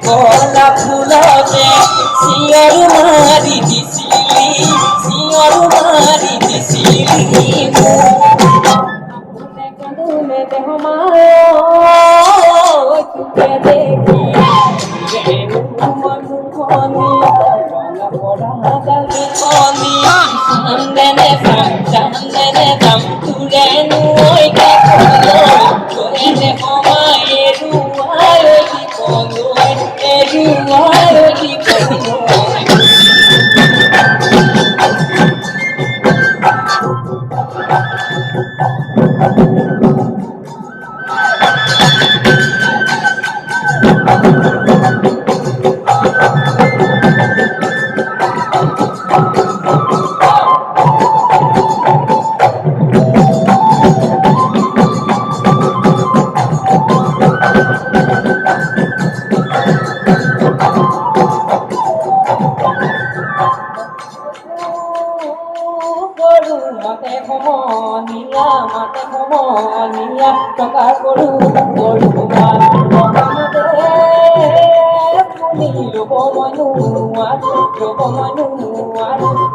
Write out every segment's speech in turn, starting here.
Kola phulate sior mari disili sior mari disili mune kadune dehmayo tuke dekhi renu manu khoni ranga pora dali khoni chandene dam turenu oi ka kholo kore dehmaye ruayo di kholo ruayo di kholo mate homonia toka koru koru mate puni robo manu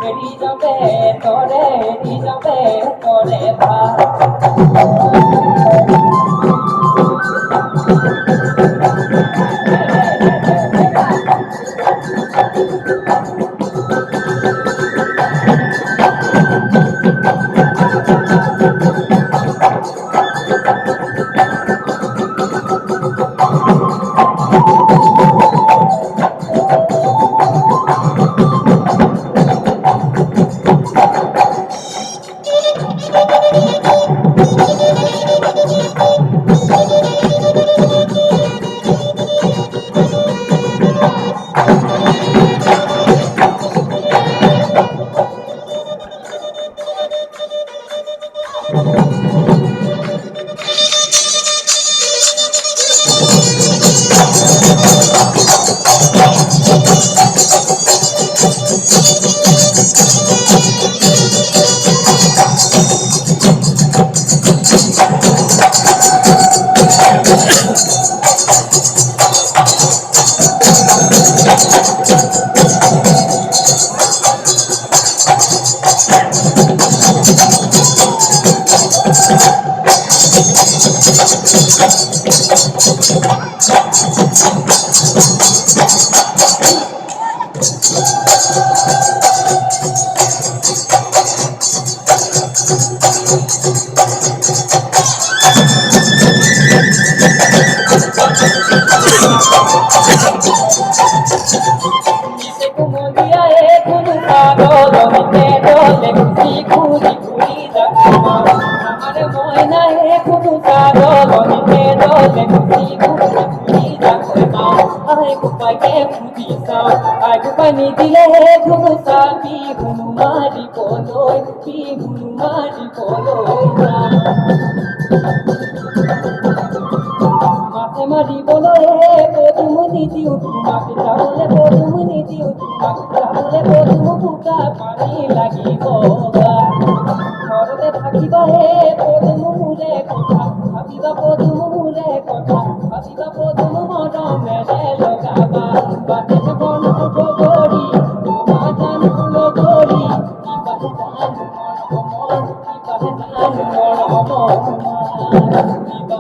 eri jabe tore ba pani dile ghumsa pi ghumari polo mate mari bolo podumuni diu mate chale podumuni diu mate chale podumu buka pani lagibo ঘরতে থাকিবা পদুম মূলে কথা ভাবিবা পদুম মূলে কথা ভাবিবা পদুম মরমে লগাবা বাটে বন গরি বাজান ফুলো গরি বাজান মরমন বাজান মরমন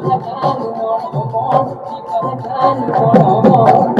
বাজান মরমন বাজান মরমন